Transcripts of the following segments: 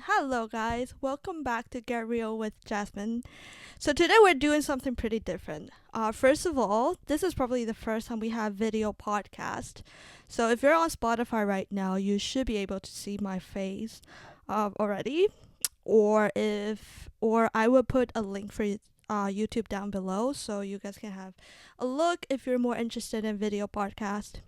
Hello, guys. Welcome back to Get Real with Jasmin. So, today we're doing something pretty different. First of all, this is probably the first time we have video podcast. So, if you're on Spotify right now, you should be able to see my face already. Or I will put a link for YouTube down below so you guys can have a look if you're more interested in video podcast.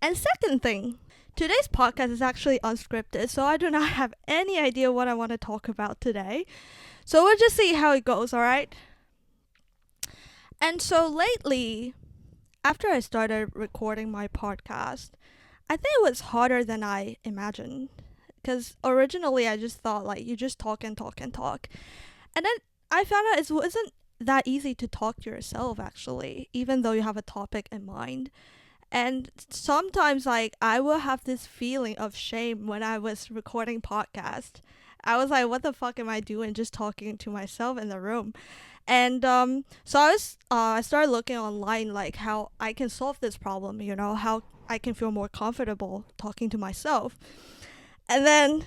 And second thing, today's podcast is actually unscripted, so I do not have any idea what I want to talk about today. So we'll just see how it goes, alright? And so lately, after I started recording my podcast, I think it was harder than I imagined. Because originally I just thought like you just talk and talk and talk. And then I found out it wasn't that easy to talk to yourself actually, even though you have a topic in mind. And sometimes like I will have this feeling of shame when I was recording podcast. I was like, what the fuck am I doing just talking to myself in the room? And so I started looking online like how I can solve this problem, how I can feel more comfortable talking to myself. And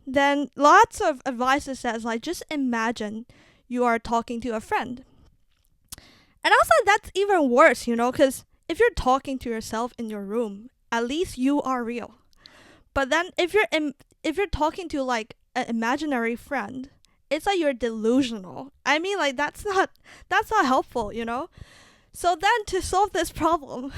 then lots of advice says like just imagine you are talking to a friend. And I was like, that's even worse, because if you're talking to yourself in your room, at least you are real. But then if you're talking to like an imaginary friend, it's like you're delusional. I mean, like that's not helpful, So then to solve this problem,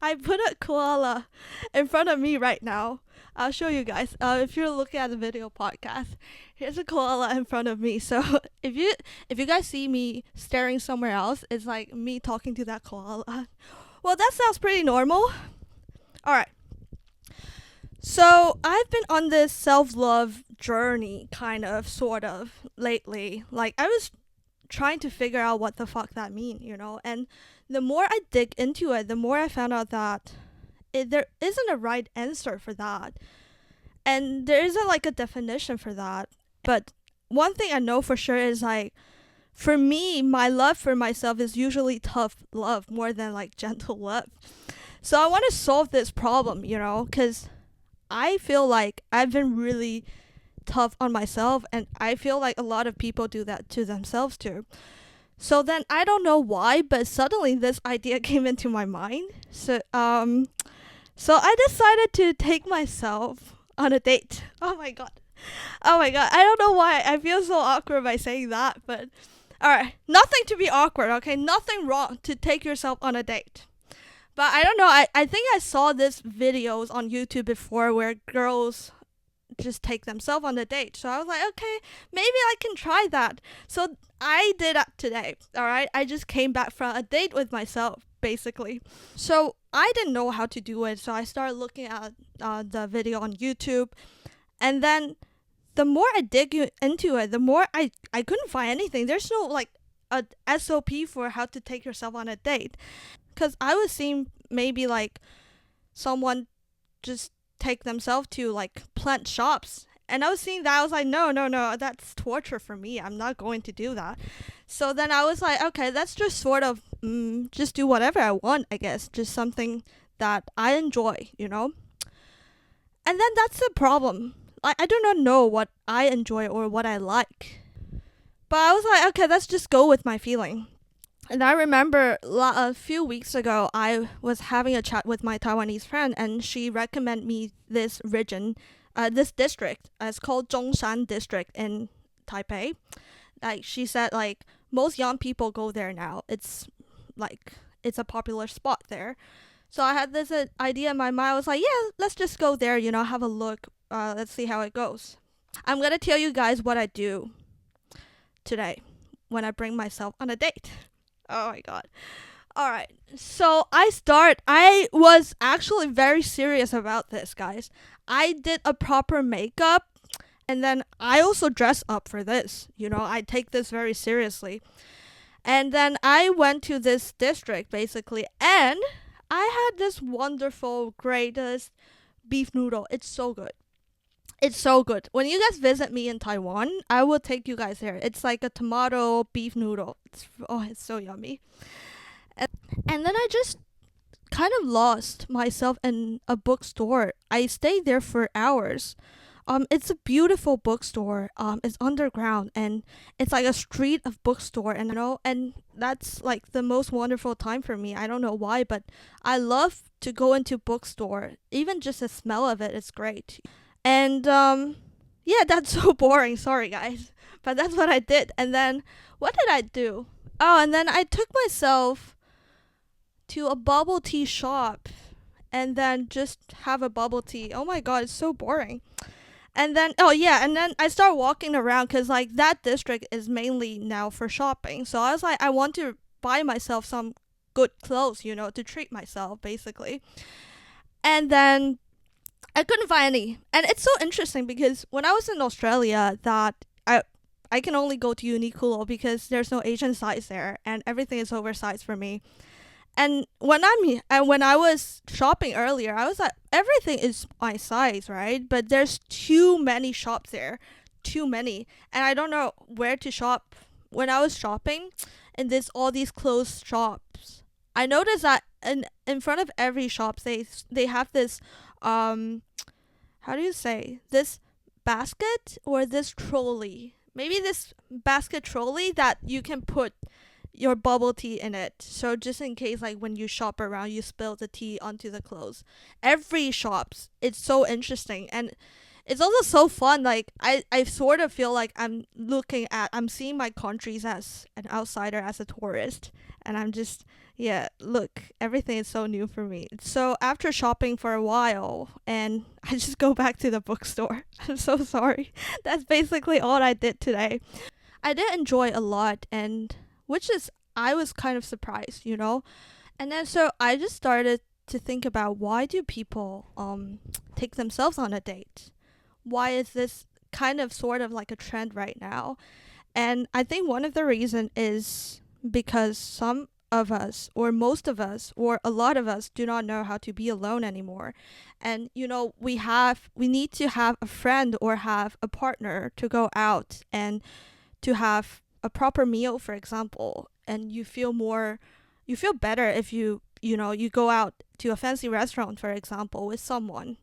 I put a koala in front of me right now. I'll show you guys. If you're looking at the video podcast, here's a koala in front of me. So if you guys see me staring somewhere else, it's like me talking to that koala. Well, that sounds pretty normal. All right. So I've been on this self-love journey, kind of, sort of, lately. Like I was trying to figure out what the fuck that mean, And the more I dig into it, the more I found out that there isn't a right answer for that. And there isn't like a definition for that. But one thing I know for sure is like, for me, my love for myself is usually tough love more than like gentle love. So I want to solve this problem, because I feel like I've been really tough on myself, and I feel like a lot of people do that to themselves too. So then I don't know why, but suddenly this idea came into my mind. So I decided to take myself on a date. Oh my god. I don't know why I feel so awkward by saying that, but alright. Nothing to be awkward, okay? Nothing wrong to take yourself on a date. But I don't know, I think I saw this videos on YouTube before where girls just take themselves on a date. So I was like, okay, maybe I can try that. So I did that today, alright? I just came back from a date with myself, basically. So I didn't know how to do it, so I started looking at the video on YouTube. And then the more I dig into it, the more I couldn't find anything. There's no like a SOP for how to take yourself on a date. Because I was seeing maybe like someone just take themselves to like plant shops. And I was seeing that. I was like, no, that's torture for me. I'm not going to do that. So then I was like, okay, let's just sort of just do whatever I want, I guess. Just something that I enjoy, And then that's the problem. I do not know what I enjoy or what I like. But I was like, okay, let's just go with my feeling. And I remember a few weeks ago, I was having a chat with my Taiwanese friend, and she recommended me this region, this district. It's called Zhongshan District in Taipei. Like she said, like most young people go there now. It's a popular spot there. So I had this idea in my mind. I was like, yeah, let's just go there. Have a look. Let's see how it goes. I'm gonna tell you guys what I do today when I bring myself on a date. Oh my god. Alright, so I was actually very serious about this, guys. I did a proper makeup, and then I also dress up for this. I take this very seriously. And then I went to this district, basically, and I had this wonderful, greatest beef noodle. It's so good. It's so good. When you guys visit me in Taiwan, I will take you guys there. It's like a tomato beef noodle. It's so yummy. And then I just kind of lost myself in a bookstore. I stayed there for hours. It's a beautiful bookstore. It's underground and it's like a street of bookstore, and and that's like the most wonderful time for me. I don't know why, but I love to go into bookstore. Even just the smell of it is great. And yeah, that's so boring. Sorry, guys, but that's what I did. And then what did I do? Oh, and then I took myself to a bubble tea shop and then just have a bubble tea. Oh my god, it's so boring. And then, oh yeah, and then I start walking around because like that district is mainly now for shopping. So I was like, I want to buy myself some good clothes, to treat myself basically. And then I couldn't find any. And it's so interesting because when I was in Australia, that I can only go to Uniqlo because there's no Asian size there, and everything is oversized for me. And when I was shopping earlier, I was like, everything is my size, right? But there's too many shops there, too many, and I don't know where to shop. When I was shopping, in this all these clothes shops, I noticed that in front of every shop, they have this, how do you say, this basket or this trolley? Maybe this basket trolley that you can put your bubble tea in it. So just in case like when you shop around you spill the tea onto the clothes. Every shops. It's so interesting and it's also so fun. Like I sort of feel like I'm seeing my countries as an outsider, as a tourist. And I'm just yeah, look, everything is so new for me. So after shopping for a while and I just go back to the bookstore. I'm so sorry. That's basically all I did today. I did enjoy a lot, and which is I was kind of surprised, And then so I just started to think about why do people take themselves on a date? Why is this kind of sort of like a trend right now? And I think one of the reason is because some of us or most of us or a lot of us do not know how to be alone anymore. And we need to have a friend or have a partner to go out and to have a proper meal, for example, and you feel better if you go out to a fancy restaurant, for example, with someone.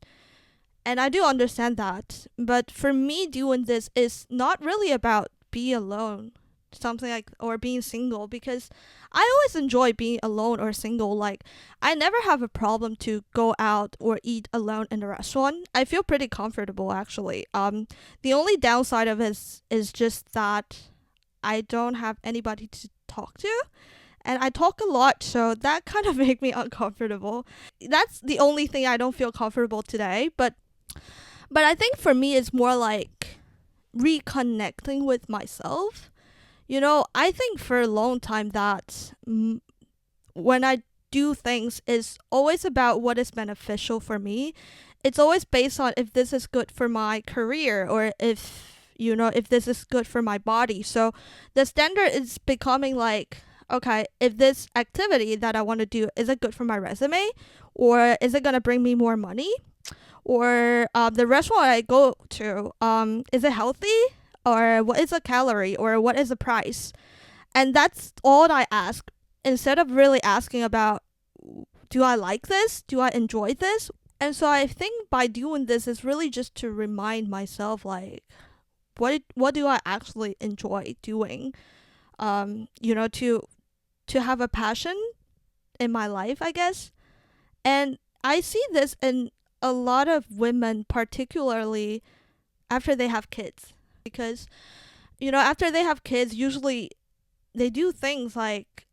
And I do understand that, but for me, doing this is not really about being alone, something like, or being single, because I always enjoy being alone or single. Like, I never have a problem to go out or eat alone in a restaurant. I feel pretty comfortable, actually. The only downside of it is just that I don't have anybody to talk to, and I talk a lot, so that kind of make me uncomfortable. That's the only thing I don't feel comfortable today, but I think for me it's more like reconnecting with myself. I think for a long time that when I do things is always about what is beneficial for me. It's always based on if this is good for my career or if this is good for my body. So the standard is becoming like, okay, if this activity that I want to do, is it good for my resume? Or is it going to bring me more money? Or the restaurant I go to, is it healthy? Or what is the calorie? Or what is the price? And that's all I ask. Instead of really asking about, do I like this? Do I enjoy this? And so I think by doing this is really just to remind myself, like, what do I actually enjoy doing? To have a passion in my life, I guess. And I see this in a lot of women, particularly after they have kids, because after they have kids, usually they do things like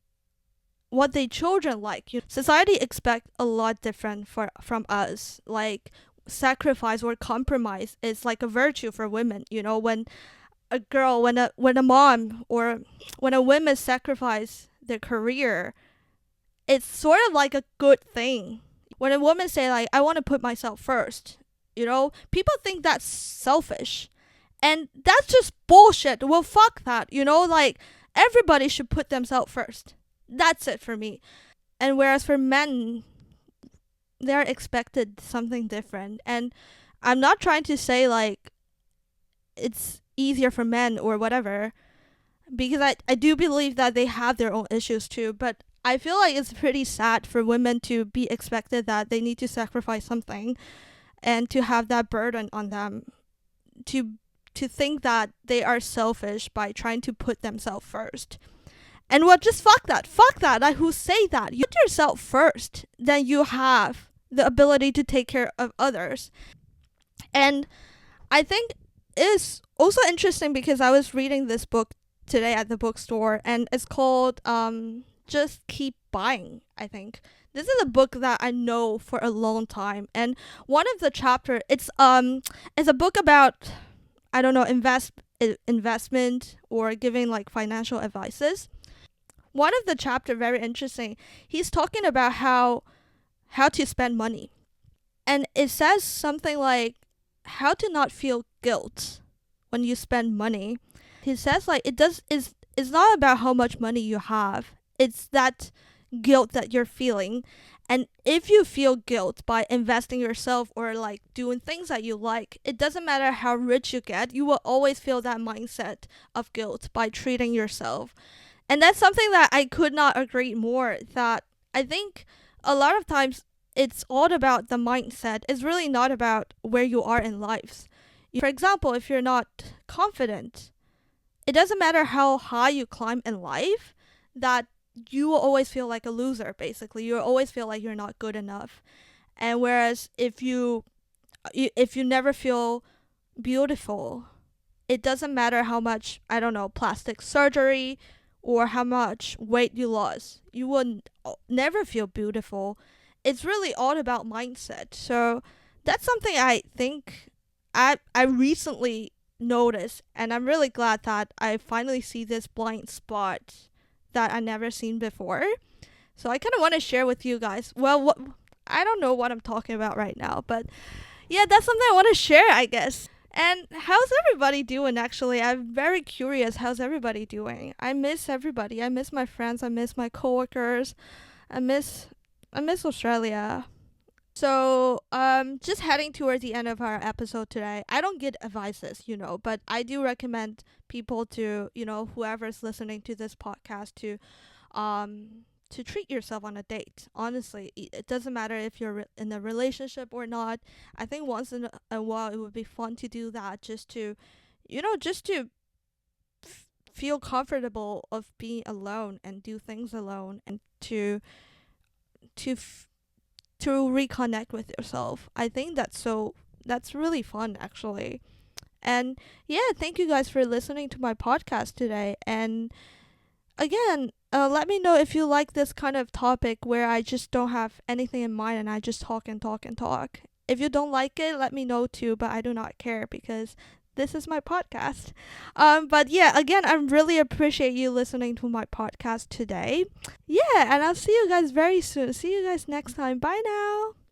what their children like. Society expect a lot different from us. Like sacrifice or compromise is like a virtue for women. When a girl, when a mom or when a woman sacrifice their career, it's sort of like a good thing. When a woman say like, I want to put myself first, people think that's selfish. And that's just bullshit. Well, fuck that. Like everybody should put themselves first. That's it for me. And whereas for men, they're expected something different. And I'm not trying to say like it's easier for men or whatever, because I do believe that they have their own issues too. But I feel like it's pretty sad for women to be expected that they need to sacrifice something and to have that burden on them. to to think that they are selfish by trying to put themselves first. And well, just fuck that. Fuck that. Like, who say that? You put yourself first, then you have the ability to take care of others. And I think it's also interesting because I was reading this book today at the bookstore, and it's called Just Keep Buying, I think. This is a book that I know for a long time, and one of the chapter it's a book about, I don't know, investment or giving like financial advices. One of the chapter very interesting. He's talking about how to spend money, and it says something like how to not feel guilt when you spend money. He says like it's not about how much money you have. It's that guilt that you're feeling. And if you feel guilt by investing yourself or like doing things that you like, it doesn't matter how rich you get, you will always feel that mindset of guilt by treating yourself. And that's something that I could not agree more, that I think a lot of times it's all about the mindset. It's really not about where you are in life. For example, if you're not confident, it doesn't matter how high you climb in life, that you will always feel like a loser, basically. You'll always feel like you're not good enough. And whereas if you never feel beautiful, it doesn't matter how much, I don't know, plastic surgery or how much weight you lost, you will never feel beautiful. It's really all about mindset. So that's something I think I recently noticed, and I'm really glad that I finally see this blind spot that I never seen before. So I kind of want to share with you guys. Well, I don't know what I'm talking about right now, but yeah, that's something I want to share, I guess. And how's everybody doing, actually? I'm very curious. How's everybody doing? I miss everybody. I miss my friends. I miss my coworkers. I miss Australia. So, just heading towards the end of our episode today. I don't get advices, but I do recommend people to, whoever's listening to this podcast to treat yourself on a date. Honestly, it doesn't matter if you're in a relationship or not. I think once in a while it would be fun to do that, just to, just to feel comfortable of being alone and do things alone, and to f- to reconnect with yourself. I think that's really fun, actually. And yeah, thank you guys for listening to my podcast today. And again, let me know if you like this kind of topic where I just don't have anything in mind and I just talk and talk and talk. If you don't like it, let me know too, but I do not care because this is my podcast. But yeah, again, I really appreciate you listening to my podcast today. Yeah, and I'll see you guys very soon. See you guys next time. Bye now.